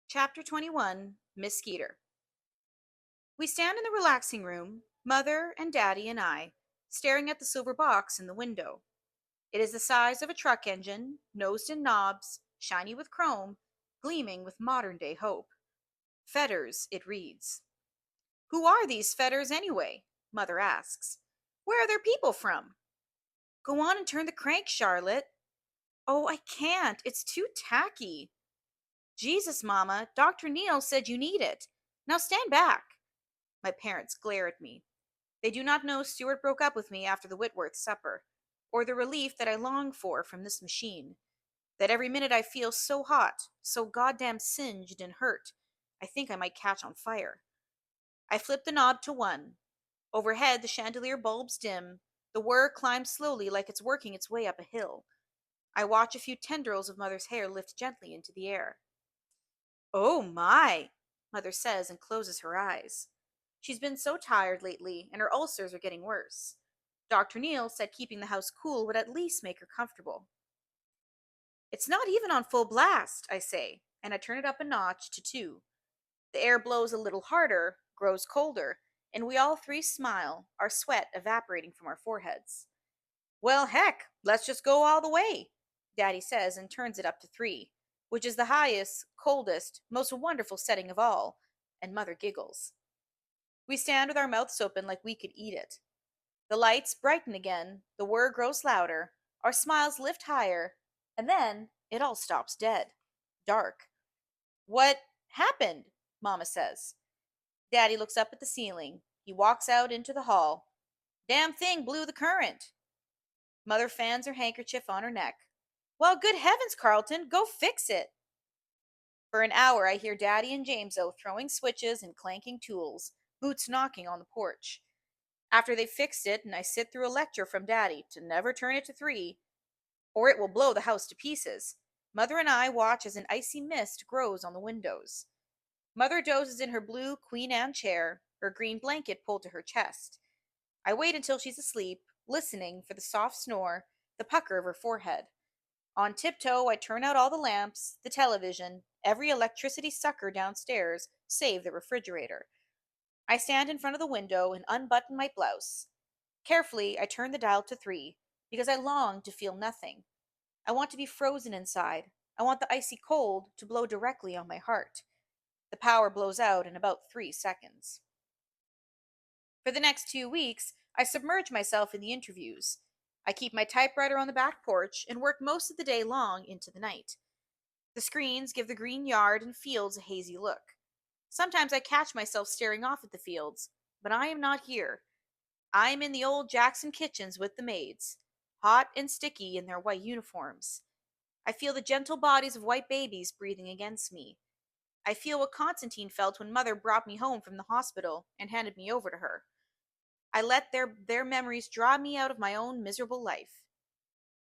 Chapter 21, Miss Skeeter. We stand in the relaxing room, Mother and Daddy and I, staring at the silver box in the window. It is the size of a truck engine, nosed in knobs, shiny with chrome, gleaming with modern-day hope. Fetters, it reads. Who are these fetters anyway? Mother asks. Where are their people from? Go on and turn the crank, Charlotte. Oh, I can't. It's too tacky. Jesus, Mama, Dr. Neal said you need it. Now stand back. My parents glare at me. They do not know Stuart broke up with me after the Whitworth supper, or the relief that I long for from this machine. That every minute I feel so hot, so goddamn singed and hurt, I think I might catch on fire. I flip the knob to 1. Overhead, the chandelier bulbs dim. The whir climbs slowly like it's working its way up a hill. I watch a few tendrils of Mother's hair lift gently into the air. Oh my, Mother says and closes her eyes. She's been so tired lately, and her ulcers are getting worse. Dr. Neal said keeping the house cool would at least make her comfortable. It's not even on full blast, I say, and I turn it up a notch to 2. The air blows a little harder, grows colder, and we all 3 smile, our sweat evaporating from our foreheads. Well, heck, let's just go all the way, Daddy says and turns it up to 3, which is the highest, coldest, most wonderful setting of all, and Mother giggles. We stand with our mouths open like we could eat it. The lights brighten again, the whir grows louder, our smiles lift higher, and then it all stops dead. Dark. What happened? Mama says. Daddy looks up at the ceiling. He walks out into the hall. Damn thing blew the current. Mother fans her handkerchief on her neck. Well, good heavens, Carlton, go fix it. For an hour I hear Daddy and Jameso throwing switches and clanking tools, boots knocking on the porch. After they've fixed it, and I sit through a lecture from Daddy to never turn it to 3, or it will blow the house to pieces, Mother and I watch as an icy mist grows on the windows. Mother dozes in her blue Queen Anne chair, her green blanket pulled to her chest. I wait until she's asleep, listening for the soft snore, the pucker of her forehead. On tiptoe, I turn out all the lamps, the television, every electricity sucker downstairs, save the refrigerator. I stand in front of the window and unbutton my blouse. Carefully, I turn the dial to 3, because I long to feel nothing. I want to be frozen inside. I want the icy cold to blow directly on my heart. The power blows out in about 3 seconds. For the next 2 weeks, I submerge myself in the interviews. I keep my typewriter on the back porch and work most of the day long into the night. The screens give the green yard and fields a hazy look. Sometimes I catch myself staring off at the fields, but I am not here. I am in the old Jackson kitchens with the maids, hot and sticky in their white uniforms. I feel the gentle bodies of white babies breathing against me. I feel what Constantine felt when Mother brought me home from the hospital and handed me over to her. I let their memories draw me out of my own miserable life.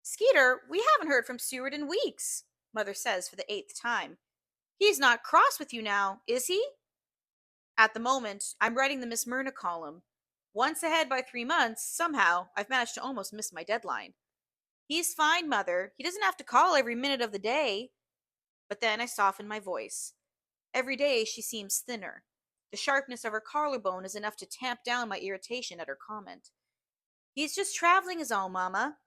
Skeeter, we haven't heard from Stuart in weeks, Mother says for the 8th time. He's not cross with you now, is he? At the moment, I'm writing the Miss Myrna column. Once ahead by 3 months, somehow, I've managed to almost miss my deadline. He's fine, Mother. He doesn't have to call every minute of the day. But then I soften my voice. Every day she seems thinner. The sharpness of her collarbone is enough to tamp down my irritation at her comment. He's just traveling is all, Mama.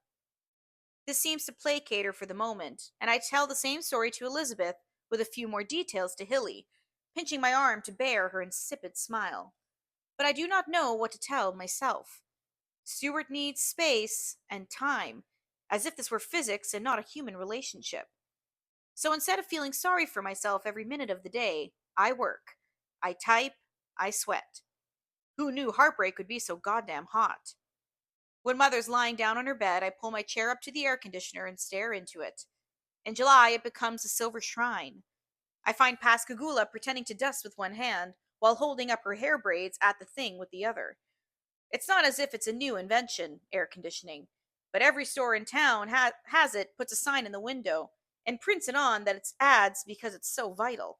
This seems to placate her for the moment, and I tell the same story to Elizabeth, with a few more details to Hilly, pinching my arm to bear her insipid smile. But I do not know what to tell myself. Stuart needs space and time, as if this were physics and not a human relationship. So instead of feeling sorry for myself every minute of the day, I work. I type. I sweat. Who knew heartbreak could be so goddamn hot? When Mother's lying down on her bed, I pull my chair up to the air conditioner and stare into it. In July, it becomes a silver shrine. I find Pascagoula pretending to dust with one hand while holding up her hair braids at the thing with the other. It's not as if it's a new invention, air conditioning, but every store in town has it, puts a sign in the window, and prints it on that it's ads because it's so vital.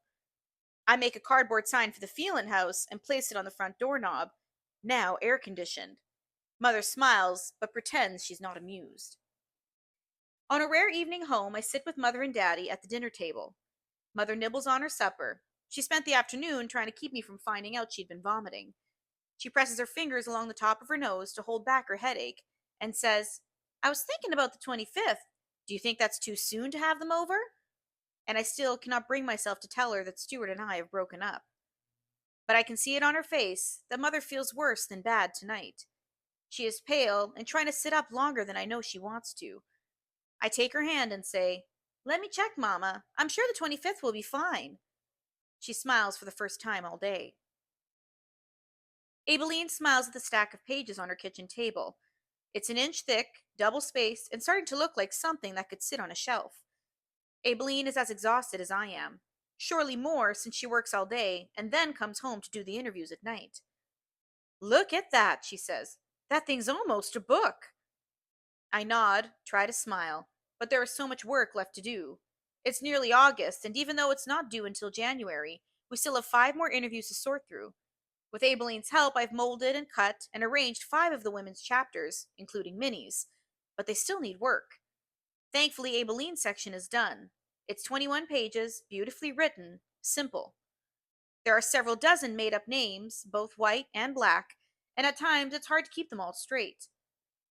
I make a cardboard sign for the Phelan house and place it on the front doorknob. Now air conditioned. Mother smiles, but pretends she's not amused. On a rare evening home, I sit with Mother and Daddy at the dinner table. Mother nibbles on her supper. She spent the afternoon trying to keep me from finding out she'd been vomiting. She presses her fingers along the top of her nose to hold back her headache and says, I was thinking about the 25th. Do you think that's too soon to have them over? And I still cannot bring myself to tell her that Stuart and I have broken up. But I can see it on her face that Mother feels worse than bad tonight. She is pale and trying to sit up longer than I know she wants to. I take her hand and say, Let me check, Mama. I'm sure the 25th will be fine. She smiles for the first time all day. Aibileen smiles at the stack of pages on her kitchen table. It's an inch thick, double-spaced, and starting to look like something that could sit on a shelf. Aibileen is as exhausted as I am. Surely more, since she works all day and then comes home to do the interviews at night. Look at that, she says. That thing's almost a book. I nod, try to smile, but there is so much work left to do. It's nearly August, and even though it's not due until January, we still have 5 more interviews to sort through. With Abileen's help, I've molded and cut and arranged 5 of the women's chapters, including Minnie's, but they still need work. Thankfully, Abileen's section is done. It's 21 pages, beautifully written, simple. There are several dozen made-up names, both white and black, and at times it's hard to keep them all straight.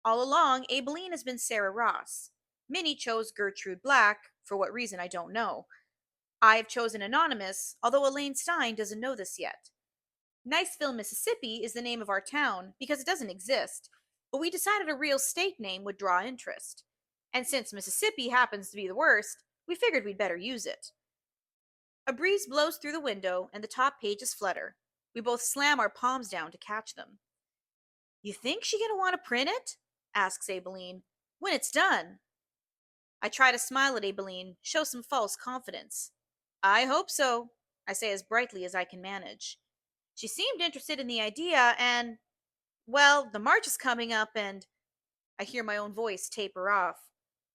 All along, Aibileen has been Sarah Ross. Minnie chose Gertrude Black, for what reason I don't know. I have chosen Anonymous, although Elaine Stein doesn't know this yet. Niceville, Mississippi is the name of our town because it doesn't exist, but we decided a real state name would draw interest. And since Mississippi happens to be the worst, we figured we'd better use it. A breeze blows through the window and the top pages flutter. We both slam our palms down to catch them. You think she's gonna want to print it? Asks Aibileen. When it's done. I try to smile at Aibileen, show some false confidence. I hope so, I say as brightly as I can manage. She seemed interested in the idea, and, well, the march is coming up, and I hear my own voice taper off.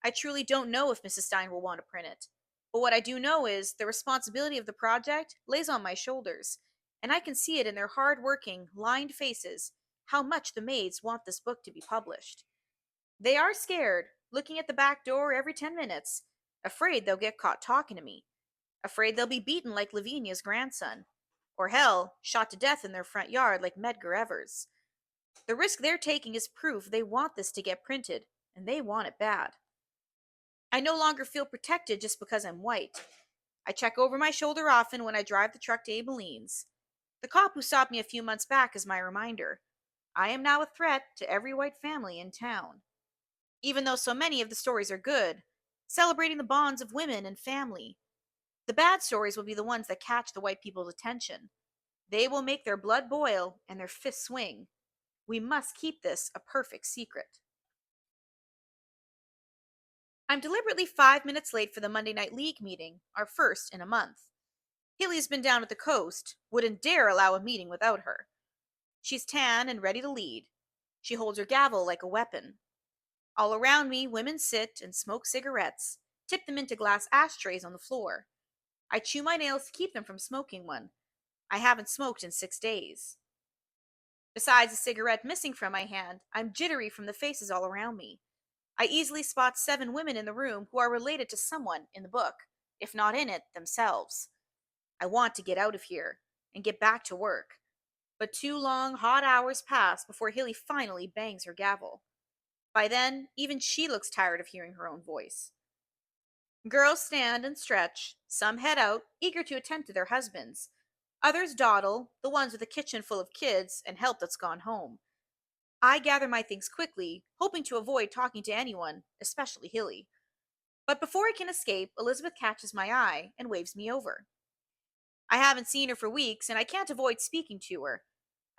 I truly don't know if Mrs. Stein will want to print it. But what I do know is the responsibility of the project lays on my shoulders, and I can see it in their hard-working, lined faces how much the maids want this book to be published. They are scared, looking at the back door every 10 minutes, afraid they'll get caught talking to me, afraid they'll be beaten like Lavinia's grandson, or hell, shot to death in their front yard like Medgar Evers. The risk they're taking is proof they want this to get printed, and they want it bad. I no longer feel protected just because I'm white. I check over my shoulder often when I drive the truck to Aibileen's. The cop who stopped me a few months back is my reminder. I am now a threat to every white family in town. Even though so many of the stories are good, celebrating the bonds of women and family, the bad stories will be the ones that catch the white people's attention. They will make their blood boil and their fists swing. We must keep this a perfect secret. I'm deliberately 5 minutes late for the Monday Night League meeting, our first in a month. Hilly's been down at the coast, wouldn't dare allow a meeting without her. She's tan and ready to lead. She holds her gavel like a weapon. All around me, women sit and smoke cigarettes, tip them into glass ashtrays on the floor. I chew my nails to keep them from smoking one. I haven't smoked in 6 days. Besides a cigarette missing from my hand, I'm jittery from the faces all around me. I easily spot 7 women in the room who are related to someone in the book, if not in it themselves. I want to get out of here and get back to work. But 2 long, hot hours pass before Hilly finally bangs her gavel. By then, even she looks tired of hearing her own voice. Girls stand and stretch, some head out, eager to attend to their husbands. Others dawdle, the ones with a kitchen full of kids and help that's gone home. I gather my things quickly, hoping to avoid talking to anyone, especially Hilly. But before I can escape, Elizabeth catches my eye and waves me over. I haven't seen her for weeks, and I can't avoid speaking to her.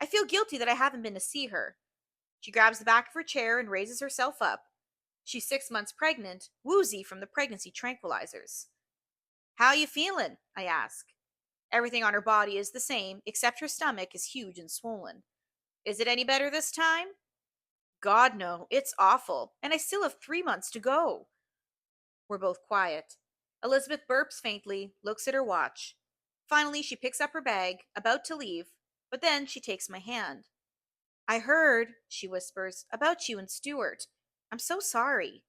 I feel guilty that I haven't been to see her. She grabs the back of her chair and raises herself up. She's 6 months pregnant, woozy from the pregnancy tranquilizers. How you feeling? I ask. Everything on her body is the same, except her stomach is huge and swollen. Is it any better this time? God, no, it's awful, and I still have 3 months to go. We're both quiet. Elizabeth burps faintly, looks at her watch. Finally, she picks up her bag, about to leave, but then she takes my hand. I heard, she whispers, about you and Stuart. I'm so sorry.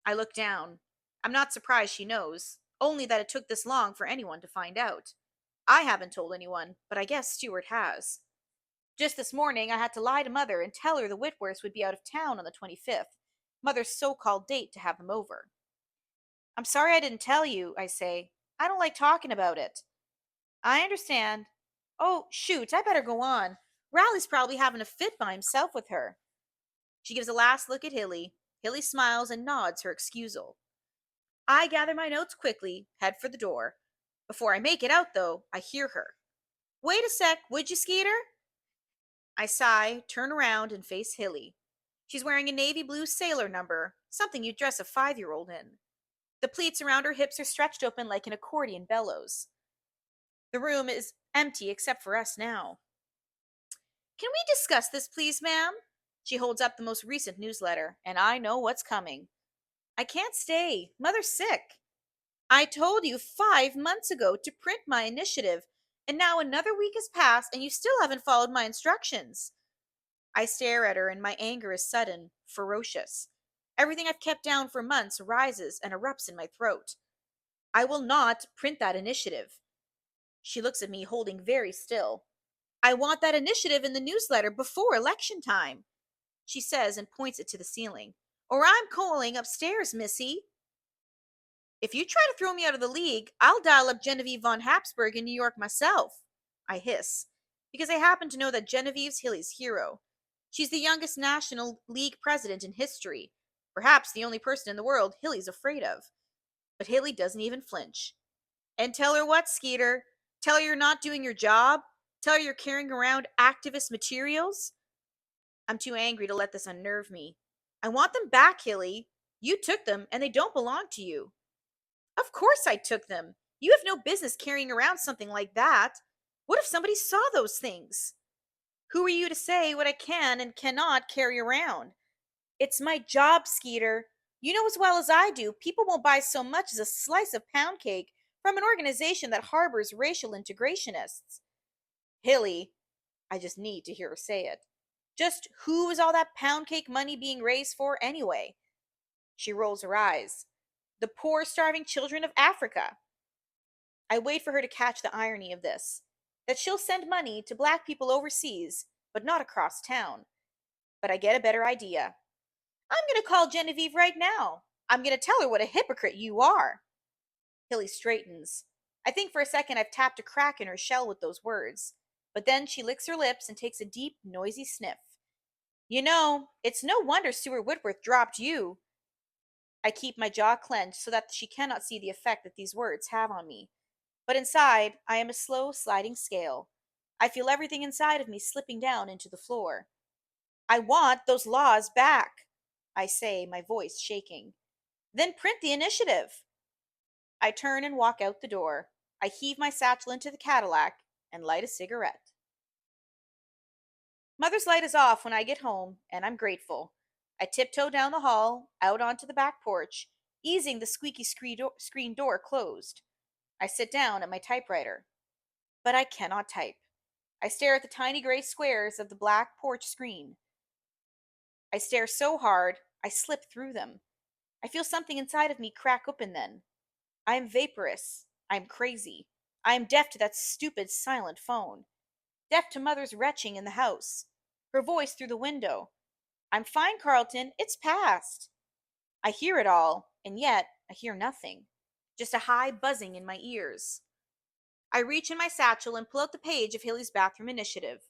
I look down. I'm not surprised she knows. only that it took this long for anyone to find out. I haven't told anyone, but I guess Stuart has. Just this morning, I had to lie to Mother and tell her the Whitworths would be out of town on the 25th, Mother's so called date to have them over. I'm sorry I didn't tell you, I say. I don't like talking about it. I understand. Oh, shoot, I better go on. Riley's probably having a fit by himself with her. She gives a last look at Hilly. Hilly smiles and nods her excusal. I gather my notes quickly, head for the door. Before I make it out, though, I hear her. Wait a sec, would you, Skeeter? I sigh, turn around, and face Hilly. She's wearing a navy blue sailor number, something you'd dress a 5-year-old in. The pleats around her hips are stretched open like an accordion bellows. The room is empty except for us now. Can we discuss this, please, ma'am? She holds up the most recent newsletter, and I know what's coming. I can't stay. Mother's sick. I told you 5 months ago to print my initiative, and now another week has passed and you still haven't followed my instructions. I stare at her, and my anger is sudden, ferocious. Everything I've kept down for months rises and erupts in my throat. I will not print that initiative. She looks at me, holding very still. I want that initiative in the newsletter before election time, she says and points it to the ceiling. Or I'm calling upstairs, missy. If you try to throw me out of the league, I'll dial up Genevieve von Habsburg in New York myself, I hiss, because I happen to know that Genevieve's Hilly's hero. She's the youngest National League president in history, perhaps the only person in the world Hilly's afraid of. But Hilly doesn't even flinch. And tell her what, Skeeter? Tell her you're not doing your job? Tell her you're carrying around activist materials? I'm too angry to let this unnerve me. I want them back, Hilly. You took them, and they don't belong to you. Of course I took them. You have no business carrying around something like that. What if somebody saw those things? Who are you to say what I can and cannot carry around? It's my job, Skeeter. You know as well as I do, people won't buy so much as a slice of pound cake from an organization that harbors racial integrationists. Hilly, I just need to hear her say it. Just who is all that pound cake money being raised for anyway? She rolls her eyes. The poor, starving children of Africa. I wait for her to catch the irony of this, that she'll send money to black people overseas, but not across town. But I get a better idea. I'm going to call Genevieve right now. I'm going to tell her what a hypocrite you are. Hilly straightens. I think for a second I've tapped a crack in her shell with those words, but then she licks her lips and takes a deep, noisy sniff. You know, it's no wonder Stuart Whitworth dropped you. I keep my jaw clenched so that she cannot see the effect that these words have on me. But inside, I am a slow sliding scale. I feel everything inside of me slipping down into the floor. I want those laws back, I say, my voice shaking. Then print the initiative. I turn and walk out the door. I heave my satchel into the Cadillac and light a cigarette. Mother's light is off when I get home, and I'm grateful. I tiptoe down the hall, out onto the back porch, easing the squeaky screen door closed. I sit down at my typewriter. But I cannot type. I stare at the tiny gray squares of the black porch screen. I stare so hard, I slip through them. I feel something inside of me crack open then. I am vaporous. I am crazy. I am deaf to that stupid silent phone. Deaf to Mother's retching in the house. Her voice through the window. I'm fine, Carlton. It's past. I hear it all, and yet I hear nothing. Just a high buzzing in my ears. I reach in my satchel and pull out the page of Hilly's bathroom initiative.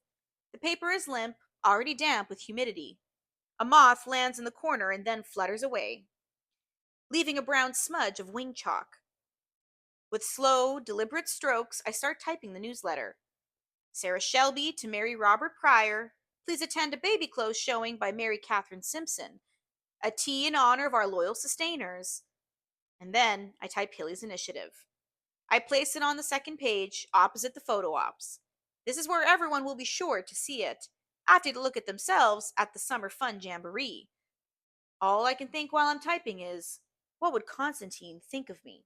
The paper is limp, already damp with humidity. A moth lands in the corner and then flutters away, leaving a brown smudge of wing chalk. With slow, deliberate strokes, I start typing the newsletter. Sarah Shelby to Mary Robert Pryor. Please attend a baby clothes showing by Mary Kathryn Simpson. A tea in honor of our loyal sustainers. And then I type Hilly's initiative. I place it on the second page, opposite the photo ops. This is where everyone will be sure to see it, after to look at themselves at the Summer Fun Jamboree. All I can think while I'm typing is, what would Constantine think of me?